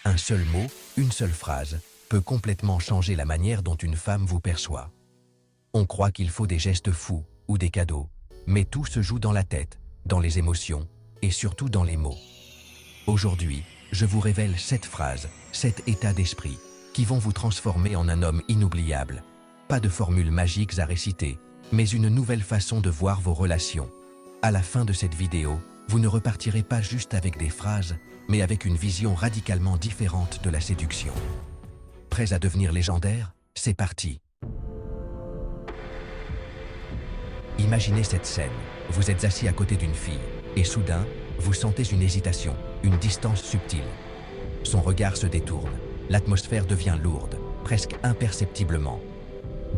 Un seul mot, une seule phrase, peut complètement changer la manière dont une femme vous perçoit. On croit qu'il faut des gestes fous ou des cadeaux, mais tout se joue dans la tête, dans les émotions et surtout dans les mots. Aujourd'hui, je vous révèle 7 phrases, 7 états d'esprit qui vont vous transformer en un homme inoubliable. Pas de formules magiques à réciter, mais une nouvelle façon de voir vos relations. À la fin de cette vidéo, vous ne repartirez pas juste avec des phrases, mais avec une vision radicalement différente de la séduction. Prêts à devenir légendaire? C'est parti! Imaginez cette scène. Vous êtes assis à côté d'une fille, et soudain, vous sentez une hésitation, une distance subtile. Son regard se détourne. L'atmosphère devient lourde, presque imperceptiblement.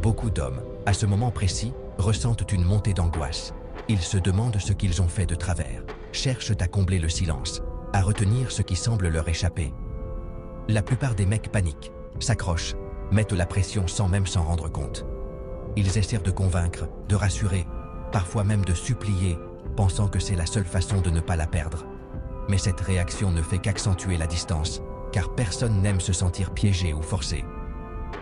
Beaucoup d'hommes, à ce moment précis, ressentent une montée d'angoisse. Ils se demandent ce qu'ils ont fait de travers, cherchent à combler le silence, à retenir ce qui semble leur échapper. La plupart des mecs paniquent, s'accrochent, mettent la pression sans même s'en rendre compte. Ils essaient de convaincre, de rassurer, parfois même de supplier, pensant que c'est la seule façon de ne pas la perdre. Mais cette réaction ne fait qu'accentuer la distance, car personne n'aime se sentir piégé ou forcé.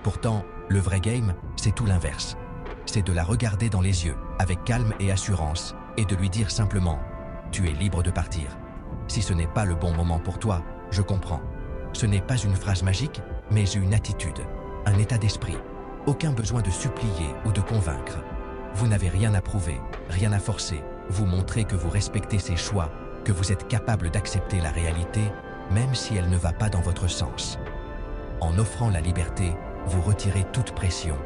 Pourtant, le vrai game, c'est tout l'inverse. C'est de la regarder dans les yeux, avec calme et assurance, et de lui dire simplement « Tu es libre de partir. Si ce n'est pas le bon moment pour toi, je comprends. » Ce n'est pas une phrase magique, mais une attitude, un état d'esprit. Aucun besoin de supplier ou de convaincre. Vous n'avez rien à prouver, rien à forcer. Vous montrez que vous respectez ses choix, que vous êtes capable d'accepter la réalité, même si elle ne va pas dans votre sens. En offrant la liberté, vous retirez toute pression.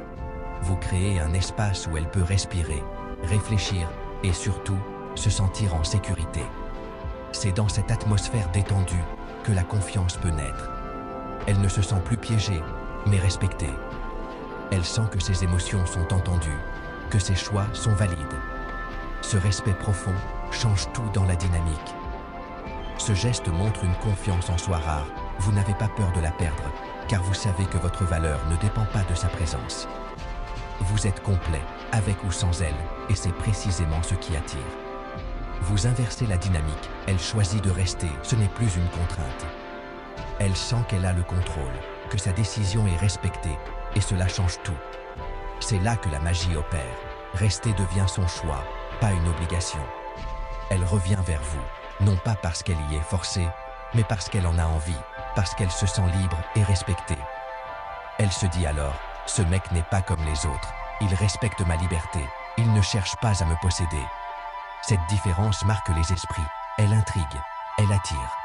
Vous créez un espace où elle peut respirer, réfléchir et surtout se sentir en sécurité. C'est dans cette atmosphère détendue que la confiance peut naître. Elle ne se sent plus piégée, mais respectée. Elle sent que ses émotions sont entendues, que ses choix sont valides. Ce respect profond change tout dans la dynamique. Ce geste montre une confiance en soi rare. Vous n'avez pas peur de la perdre, car vous savez que votre valeur ne dépend pas de sa présence. Vous êtes complet, avec ou sans elle, et c'est précisément ce qui attire. Vous inversez la dynamique, elle choisit de rester, ce n'est plus une contrainte. Elle sent qu'elle a le contrôle, que sa décision est respectée, et cela change tout. C'est là que la magie opère. Rester devient son choix, pas une obligation. Elle revient vers vous, non pas parce qu'elle y est forcée, mais parce qu'elle en a envie, parce qu'elle se sent libre et respectée. Elle se dit alors, ce mec n'est pas comme les autres, il respecte ma liberté, il ne cherche pas à me posséder. Cette différence marque les esprits, elle intrigue, elle attire.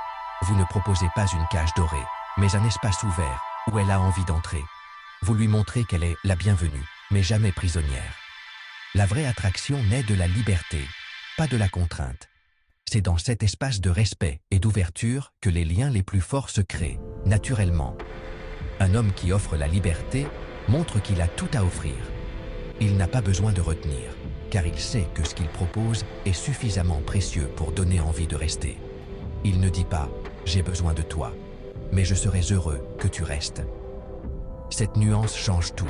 Vous ne proposez pas une cage dorée, mais un espace ouvert où elle a envie d'entrer. Vous lui montrez qu'elle est la bienvenue, mais jamais prisonnière. La vraie attraction naît de la liberté, pas de la contrainte. C'est dans cet espace de respect et d'ouverture que les liens les plus forts se créent, naturellement. Un homme qui offre la liberté montre qu'il a tout à offrir. Il n'a pas besoin de retenir, car il sait que ce qu'il propose est suffisamment précieux pour donner envie de rester. Il ne dit pas « j'ai besoin de toi », mais « je serai heureux que tu restes ». Cette nuance change tout.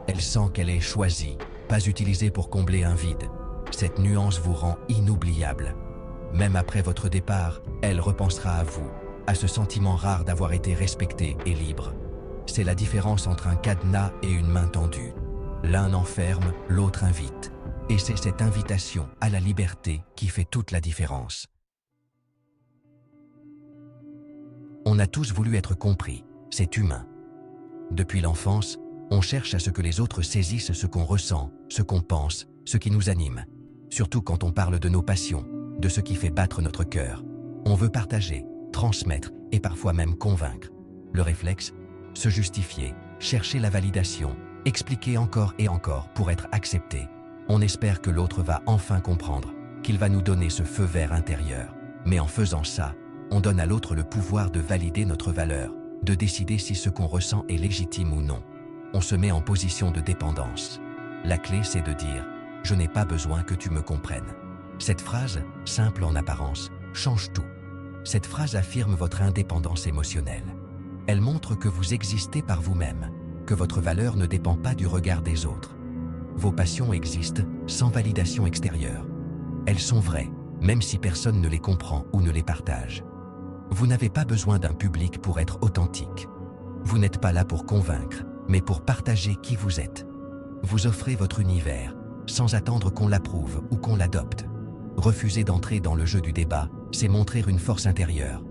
Elle sent qu'elle est choisie, pas utilisée pour combler un vide. Cette nuance vous rend inoubliable. Même après votre départ, elle repensera à vous, à ce sentiment rare d'avoir été respecté et libre. C'est la différence entre un cadenas et une main tendue. L'un enferme, l'autre invite. Et c'est cette invitation à la liberté qui fait toute la différence. On a tous voulu être compris, c'est humain. Depuis l'enfance, on cherche à ce que les autres saisissent ce qu'on ressent, ce qu'on pense, ce qui nous anime. Surtout quand on parle de nos passions, de ce qui fait battre notre cœur. On veut partager, transmettre et parfois même convaincre. Le réflexe, se justifier, chercher la validation, expliquer encore et encore pour être accepté. On espère que l'autre va enfin comprendre, qu'il va nous donner ce feu vert intérieur. Mais en faisant ça, on donne à l'autre le pouvoir de valider notre valeur, de décider si ce qu'on ressent est légitime ou non. On se met en position de dépendance. La clé, c'est de dire « Je n'ai pas besoin que tu me comprennes ». Cette phrase, simple en apparence, change tout. Cette phrase affirme votre indépendance émotionnelle. Elle montre que vous existez par vous-même, que votre valeur ne dépend pas du regard des autres. Vos passions existent sans validation extérieure. Elles sont vraies, même si personne ne les comprend ou ne les partage. Vous n'avez pas besoin d'un public pour être authentique. Vous n'êtes pas là pour convaincre, mais pour partager qui vous êtes. Vous offrez votre univers, sans attendre qu'on l'approuve ou qu'on l'adopte. Refuser d'entrer dans le jeu du débat, c'est montrer une force intérieure.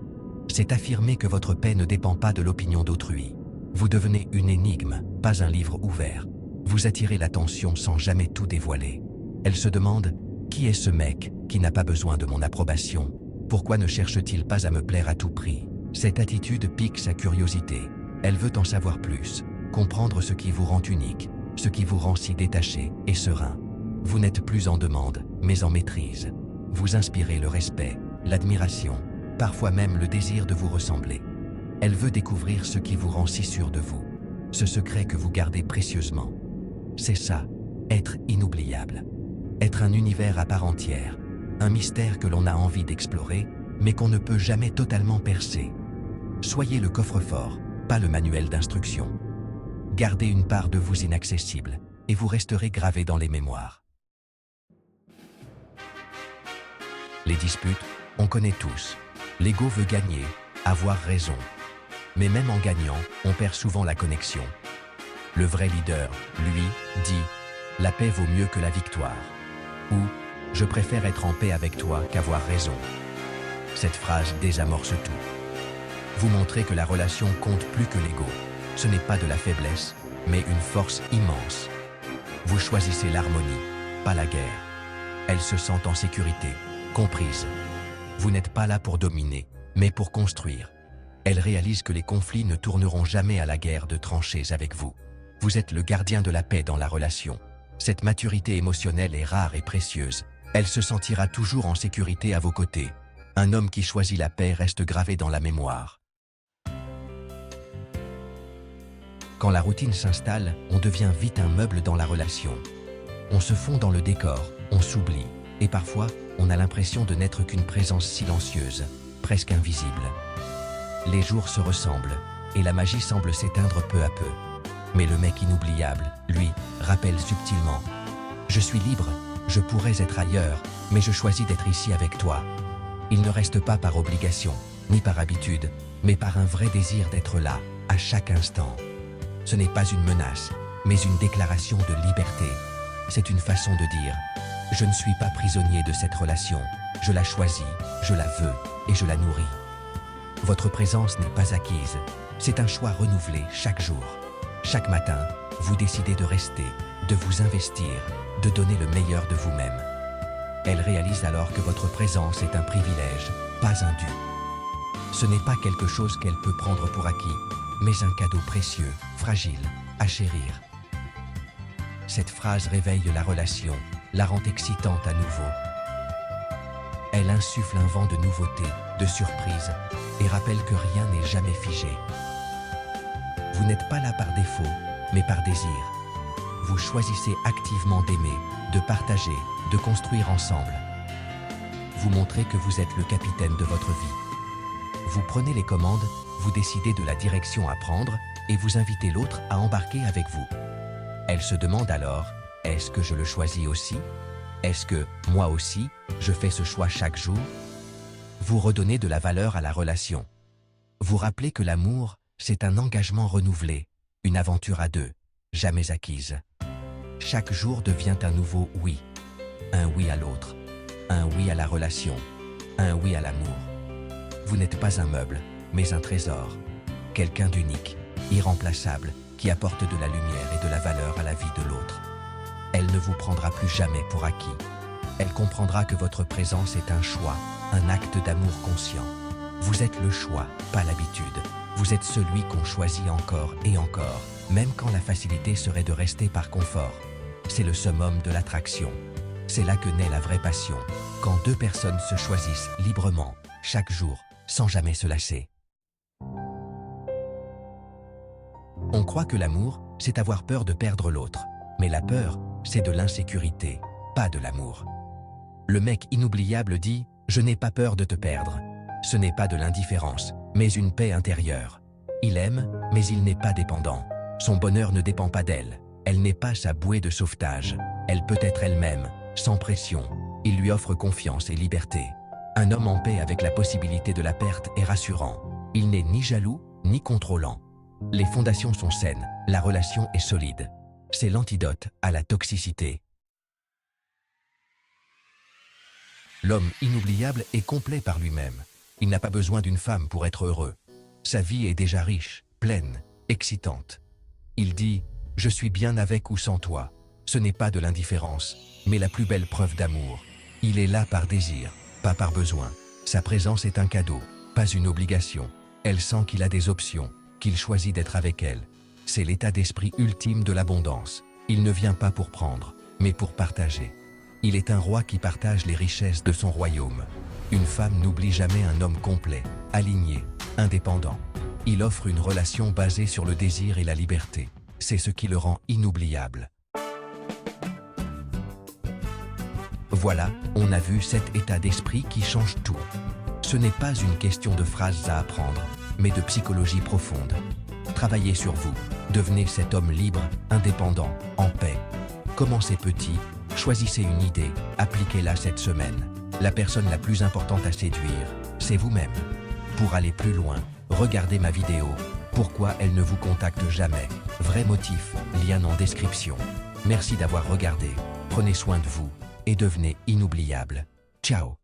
C'est affirmer que votre paix ne dépend pas de l'opinion d'autrui. Vous devenez une énigme, pas un livre ouvert. Vous attirez l'attention sans jamais tout dévoiler. Elle se demande « Qui est ce mec qui n'a pas besoin de mon approbation? Pourquoi ne cherche-t-il pas à me plaire à tout prix ?» Cette attitude pique sa curiosité. Elle veut en savoir plus, comprendre ce qui vous rend unique, ce qui vous rend si détaché et serein. Vous n'êtes plus en demande, mais en maîtrise. Vous inspirez le respect, l'admiration, parfois même le désir de vous ressembler. Elle veut découvrir ce qui vous rend si sûr de vous, ce secret que vous gardez précieusement. C'est ça, être inoubliable. Être un univers à part entière, un mystère que l'on a envie d'explorer, mais qu'on ne peut jamais totalement percer. Soyez le coffre-fort, pas le manuel d'instruction. Gardez une part de vous inaccessible, et vous resterez gravé dans les mémoires. Les disputes, on connaît tous. L'ego veut gagner, avoir raison. Mais même en gagnant, on perd souvent la connexion. Le vrai leader, lui, dit « La paix vaut mieux que la victoire » ou « Je préfère être en paix avec toi qu'avoir raison ». Cette phrase désamorce tout. Vous montrez que la relation compte plus que l'ego. Ce n'est pas de la faiblesse, mais une force immense. Vous choisissez l'harmonie, pas la guerre. Elle se sent en sécurité, comprise. Vous n'êtes pas là pour dominer, mais pour construire. Elle réalise que les conflits ne tourneront jamais à la guerre de tranchées avec vous. Vous êtes le gardien de la paix dans la relation. Cette maturité émotionnelle est rare et précieuse. Elle se sentira toujours en sécurité à vos côtés. Un homme qui choisit la paix reste gravé dans la mémoire. Quand la routine s'installe, on devient vite un meuble dans la relation. On se fond dans le décor, on s'oublie, et parfois, on a l'impression de n'être qu'une présence silencieuse, presque invisible. Les jours se ressemblent, et la magie semble s'éteindre peu à peu. Mais le mec inoubliable, lui, rappelle subtilement « Je suis libre, je pourrais être ailleurs, mais je choisis d'être ici avec toi. » Il ne reste pas par obligation, ni par habitude, mais par un vrai désir d'être là, à chaque instant. Ce n'est pas une menace, mais une déclaration de liberté. C'est une façon de dire « Je ne suis pas prisonnier de cette relation, je la choisis, je la veux et je la nourris. » Votre présence n'est pas acquise, c'est un choix renouvelé chaque jour. Chaque matin, vous décidez de rester, de vous investir, de donner le meilleur de vous-même. Elle réalise alors que votre présence est un privilège, pas un dû. Ce n'est pas quelque chose qu'elle peut prendre pour acquis, mais un cadeau précieux, fragile, à chérir. Cette phrase réveille la relation, la rend excitante à nouveau. Elle insuffle un vent de nouveauté, de surprise, et rappelle que rien n'est jamais figé. Vous n'êtes pas là par défaut, mais par désir. Vous choisissez activement d'aimer, de partager, de construire ensemble. Vous montrez que vous êtes le capitaine de votre vie. Vous prenez les commandes, vous décidez de la direction à prendre et vous invitez l'autre à embarquer avec vous. Elle se demande alors, est-ce que je le choisis aussi? Est-ce que, moi aussi, je fais ce choix chaque jour? Vous redonnez de la valeur à la relation. Vous rappelez que l'amour, c'est un engagement renouvelé, une aventure à deux, jamais acquise. Chaque jour devient un nouveau oui. Un oui à l'autre, un oui à la relation, un oui à l'amour. Vous n'êtes pas un meuble, mais un trésor. Quelqu'un d'unique, irremplaçable, qui apporte de la lumière et de la valeur à la vie de l'autre. Elle ne vous prendra plus jamais pour acquis. Elle comprendra que votre présence est un choix, un acte d'amour conscient. Vous êtes le choix, pas l'habitude. Vous êtes celui qu'on choisit encore et encore, même quand la facilité serait de rester par confort. C'est le summum de l'attraction. C'est là que naît la vraie passion, quand deux personnes se choisissent librement, chaque jour, sans jamais se lasser. On croit que l'amour, c'est avoir peur de perdre l'autre. Mais la peur, c'est de l'insécurité, pas de l'amour. Le mec inoubliable dit « Je n'ai pas peur de te perdre ». Ce n'est pas de l'indifférence, mais une paix intérieure. Il aime, mais il n'est pas dépendant. Son bonheur ne dépend pas d'elle. Elle n'est pas sa bouée de sauvetage. Elle peut être elle-même, sans pression. Il lui offre confiance et liberté. Un homme en paix avec la possibilité de la perte est rassurant. Il n'est ni jaloux, ni contrôlant. Les fondations sont saines, la relation est solide. C'est l'antidote à la toxicité. L'homme inoubliable est complet par lui-même. Il n'a pas besoin d'une femme pour être heureux. Sa vie est déjà riche, pleine, excitante. Il dit « Je suis bien avec ou sans toi ». Ce n'est pas de l'indifférence, mais la plus belle preuve d'amour. Il est là par désir, pas par besoin. Sa présence est un cadeau, pas une obligation. Elle sent qu'il a des options, qu'il choisit d'être avec elle. C'est l'état d'esprit ultime de l'abondance. Il ne vient pas pour prendre, mais pour partager. Il est un roi qui partage les richesses de son royaume. Une femme n'oublie jamais un homme complet, aligné, indépendant. Il offre une relation basée sur le désir et la liberté. C'est ce qui le rend inoubliable. Voilà, on a vu cet état d'esprit qui change tout. Ce n'est pas une question de phrases à apprendre, mais de psychologie profonde. Travaillez sur vous, devenez cet homme libre, indépendant, en paix. Commencez petit, choisissez une idée, appliquez-la cette semaine. La personne la plus importante à séduire, c'est vous-même. Pour aller plus loin, regardez ma vidéo « Pourquoi elle ne vous contacte jamais ?» Vrai motif, lien en description. Merci d'avoir regardé, prenez soin de vous et devenez inoubliable. Ciao.